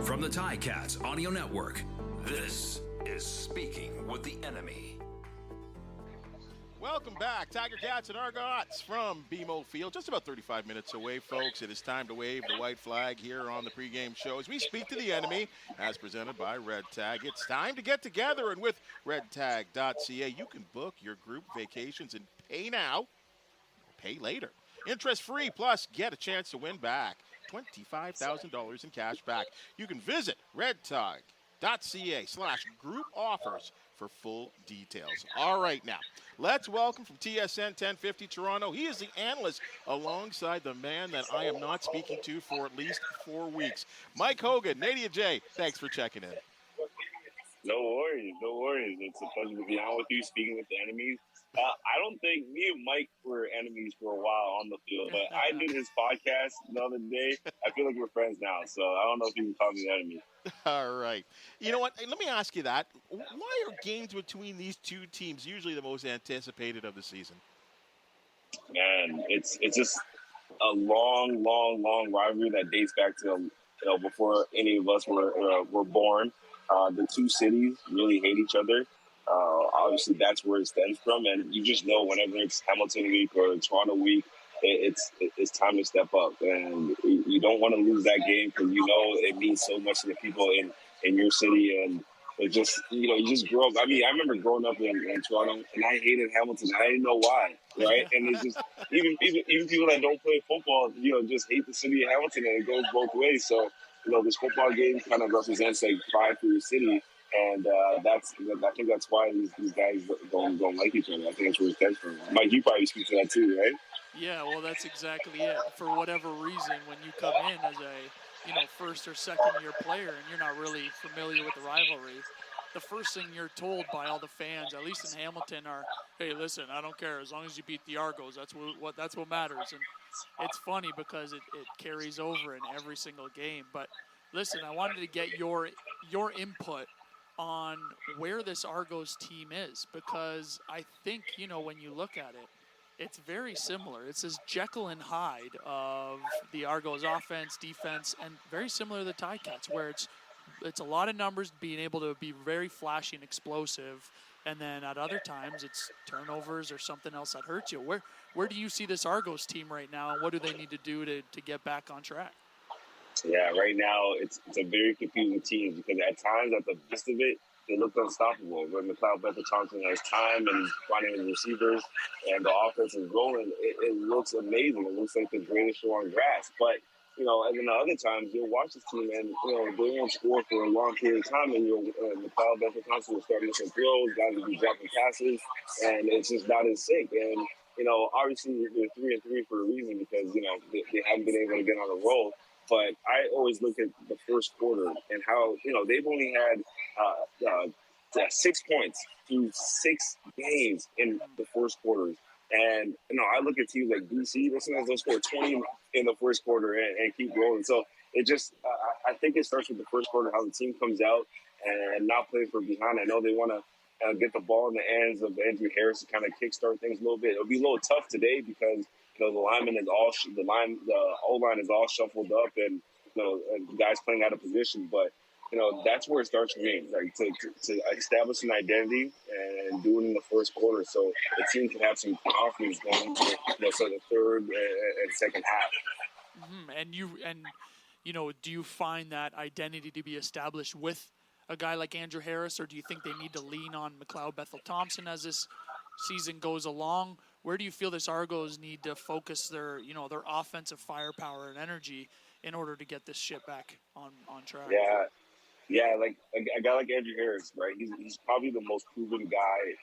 From the Ticats Audio Network, this is Speaking with the Enemy. Welcome back, Tiger Cats and Argots from BMO Field. Just about 35 minutes away, folks. It is time to wave the white flag here on the pregame show as we speak to the enemy, as presented by Red Tag. It's time to get together, and with redtag.ca, you can book your group vacations and pay now or pay later. Interest-free, plus get a chance to win back $25,000 in cash back. You can visit redtag.ca/group offers for full details. All right, now, let's welcome from TSN 1050 Toronto. He is the analyst alongside the man that I am not speaking to for at least 4 weeks. Mike Hogan, Natey Adjei, thanks for checking in. No worries. It's a pleasure to be on with you, speaking with the enemies. I don't think me and Mike were enemies for a while on the field, but I did his podcast the other day. I feel like we're friends now, so I don't know if you can call me an enemy. All right. You know what? Let me ask you that. Why are games between these two teams usually the most anticipated of the season? Man, it's just a long rivalry that dates back to before any of us were born. The two cities really hate each other. Obviously, that's where it stems from, and you just know whenever it's Hamilton week or Toronto week, it's time to step up, and you don't want to lose that game because you know it means so much to the people in your city, and it just you just grow up. I mean, I remember growing up in Toronto, and I hated Hamilton. I didn't know why, right? And it's just even people that don't play football, just hate the city of Hamilton, and it goes both ways. So this football game kind of represents like pride for your city. And I think that's why these guys don't like each other. I think that's where it stems from. Mike, you probably speak to that too, right? Yeah, well, that's exactly it. For whatever reason, when you come in as a first or second year player and you're not really familiar with the rivalry, the first thing you're told by all the fans, at least in Hamilton, are, "Hey, listen, I don't care as long as you beat the Argos. That's what matters." And it's funny because it carries over in every single game. But listen, I wanted to get your input on where this Argos team is, because I think, when you look at it, it's very similar. It's this Jekyll and Hyde of the Argos offense, defense, and very similar to the Ticats, where it's a lot of numbers, being able to be very flashy and explosive, and then at other times it's turnovers or something else that hurts you. Where do you see this Argos team right now, and what do they need to do to get back on track? Yeah, right now it's a very confusing team because at times, at the best of it, they look unstoppable. When Thompson has time and finding his receivers and the offense is rolling, it looks amazing. It looks like the greatest show on grass. But, and then the other times you'll watch this team and, they won't score for a long period of time, and Thompson will start missing throws, guys will be dropping passes, and it's just not in sync. And, obviously they're 3-3 for a reason because, they haven't been able to get on a roll. But I always look at the first quarter and how, they've only had 6 points through 6 games in the first quarters. And, I look at teams like DC, sometimes they'll score 20 in the first quarter and keep rolling. So it just, I think it starts with the first quarter, how the team comes out and not play for behind. I know they want to get the ball in the hands of Andrew Harris to kind of kickstart things a little bit. It'll be a little tough today because the lineman is all the O-line is all shuffled up, and guys playing out of position. But that's where it starts for me, like to establish an identity and do it in the first quarter, so the team can have some confidence going into the third and second half. Mm-hmm. And do you find that identity to be established with a guy like Andrew Harris, or do you think they need to lean on McLeod Bethel-Thompson as this season goes along? Where do you feel this Argos need to focus their offensive firepower and energy in order to get this shit back on track? Yeah, like a guy like Andrew Harris, right? He's probably the most proven guy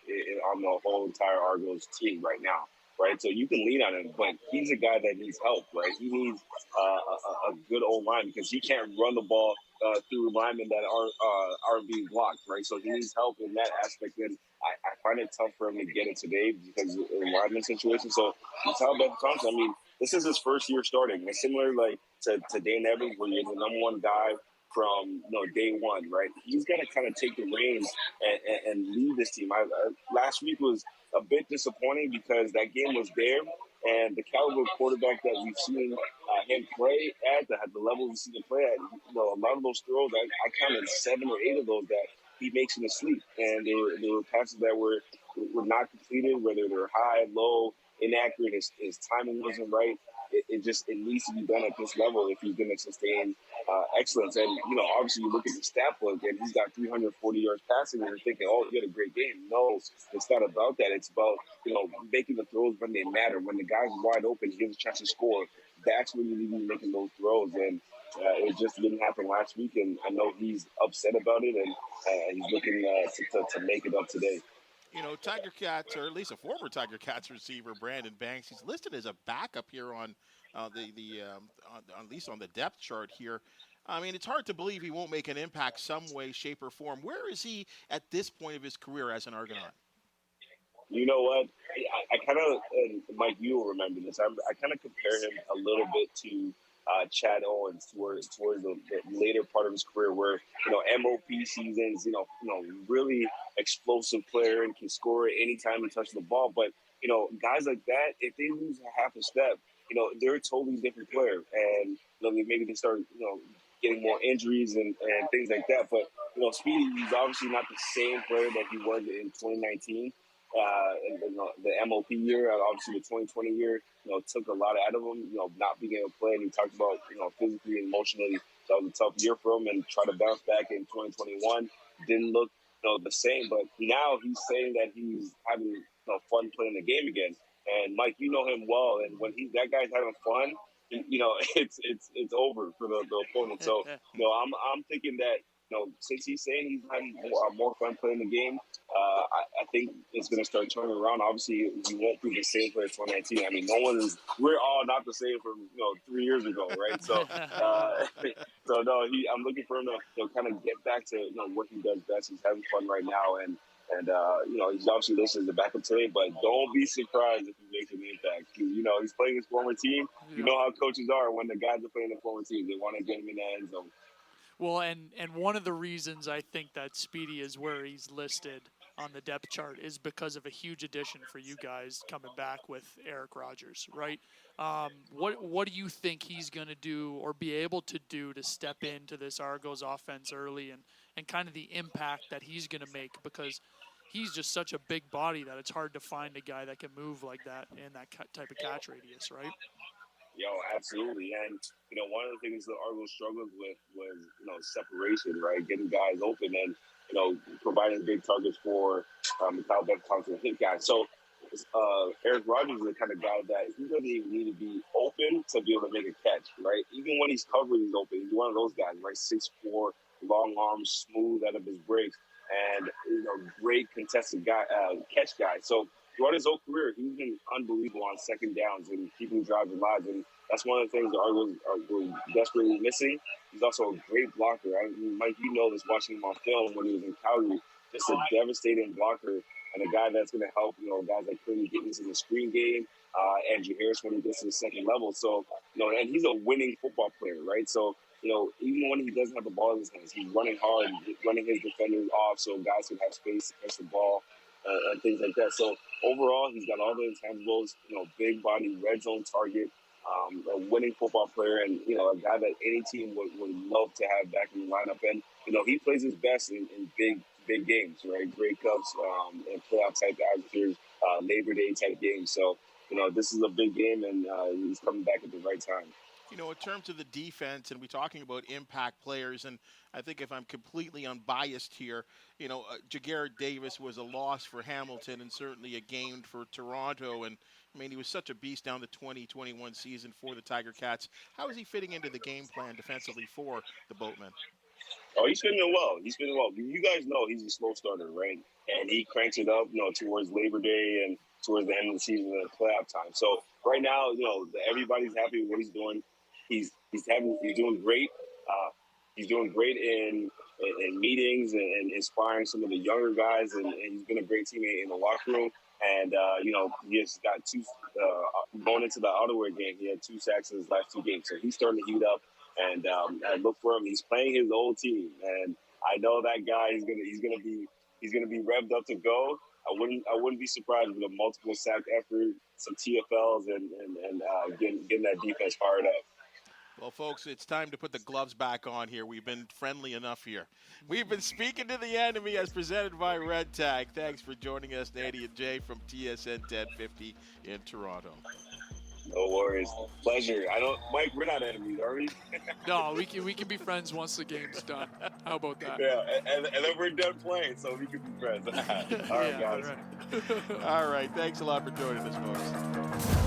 on the whole entire Argos team right now, right? So you can lean on him, but he's a guy that needs help, right? He needs a good old line because he can't run the ball through linemen that aren't being blocked, right? So he needs help in that aspect. And I find it tough for him to get it today because of the lineman situation. So you tell about Thompson, I mean, this is his first year starting. It's similar to Dane Evans, where you're the number one guy from day one, right? He's got to kind of take the reins and lead this team. Last week was a bit disappointing because that game was there, And the caliber of quarterback that we've seen him play at, the level we've seen him play at, a lot of those throws, I counted 7 or 8 of those that he makes in his sleep. And they were passes that were not completed, whether they're high, low, inaccurate, his timing wasn't right. It needs to be done at this level if he's going to sustain excellence. And, obviously you look at the stat book and he's got 340 yards passing and you're thinking, oh, he had a great game. No, it's not about that. It's about, making the throws when they matter. When the guy's wide open, he gives a chance to score. That's when you need to be making those throws. And it just didn't happen last week. And I know he's upset about it and he's looking to make it up today. Tiger Cats, or at least a former Tiger Cats receiver, Brandon Banks, he's listed as a backup here on at least on the depth chart here. I mean, it's hard to believe he won't make an impact some way, shape, or form. Where is he at this point of his career as an Argonaut? You know what? I kind of, Mike, you will remember this. I kind of compare him a little bit to Chad Owens towards the later part of his career, where MOP seasons, really explosive player and can score anytime he touches the ball. But guys like that, if they lose a half a step, they're a totally different player, and maybe they start getting more injuries and things like that. But Speedy, he's obviously not the same player that he was in 2019. The MOP year, obviously the 2020 year, took a lot out of him, not being able to play. And he talked about, physically and emotionally, that was a tough year for him, and try to bounce back in 2021. Didn't look, the same, but now he's saying that he's having fun playing the game again. And Mike, you know him well, and when that guy's having fun, it's over for the opponent. So, I'm thinking that, since he's saying he's having more fun playing the game, I think it's going to start turning around. Obviously, he won't be the same player as 2019. I mean, we're all not the same from 3 years ago, right? So, I'm looking for him to kind of get back to what he does best. He's having fun right now, and he's obviously listed as a backup today. But don't be surprised if he makes an impact. He's playing his former team. You know how coaches are when the guys are playing the former team. They want to get him in the end zone. Well, and one of the reasons I think that Speedy is where he's listed on the depth chart is because of a huge addition for you guys coming back with Eric Rogers, right? What do you think he's going to do or be able to do to step into this Argos offense early and kind of the impact that he's going to make? Because he's just such a big body that it's hard to find a guy that can move like that in that type of catch radius, right? Yo, absolutely. And, one of the things that Argos struggled with was, separation, right? Getting guys open and, providing big targets for Kyle Beck-Thompson hit guys. So Eric Rogers is the kind of guy that he doesn't even need to be open to be able to make a catch, right? Even when he's covered, he's open. He's one of those guys, right? 6'4", long arms, smooth out of his breaks, and, great contested guy, catch guy. So throughout his whole career, he's been unbelievable on second downs and keeping drives alive. And that's one of the things the Argos were desperately missing. He's also a great blocker. Mike, this watching him on film when he was in Calgary. Just a devastating blocker and a guy that's going to help, guys like Quinn get into the screen game, Andrew Harris when he gets to the second level. So, and he's a winning football player, right? So, even when he doesn't have the ball in his hands, he's running hard, running his defenders off so guys can have space to catch the ball. And things like that. So overall, he's got all the intangibles, big body, red zone target, a winning football player, and, a guy that any team would love to have back in the lineup. And, he plays his best in big games, right? Grey Cups and playoff type atmospheres, Labor Day type games. So, this is a big game, and he's coming back at the right time. In terms of the defense, and we're talking about impact players, and I think if I'm completely unbiased here, Jagarrett Davis was a loss for Hamilton and certainly a gain for Toronto. And, he was such a beast down the 2021 season for the Tiger Cats. How is he fitting into the game plan defensively for the Boatmen? Oh, he's fitting well. You guys know he's a slow starter, right? And he cranks it up, towards Labor Day and towards the end of the season and playoff time. So right now, everybody's happy with what he's doing. He's doing great. He's doing great in meetings and inspiring some of the younger guys, and he's been a great teammate in the locker room. And he has got two going into the Ottawa game. He had 2 sacks in his last 2 games, so he's starting to heat up. And I look for him. He's playing his old team, and I know that guy is gonna be revved up to go. I wouldn't be surprised with a multiple sack effort some TFLs and getting that defense fired up. Well, folks, it's time to put the gloves back on here. We've been friendly enough here. We've been speaking to the enemy as presented by Red Tag. Thanks for joining us, Natey Adjei from TSN 1050 in Toronto. No worries. Pleasure. Mike, we're not enemies, are we? No, we can be friends once the game's done. How about that? Yeah, and then we're done playing, so we can be friends. All right, guys. All right. All right. Thanks a lot for joining us, folks.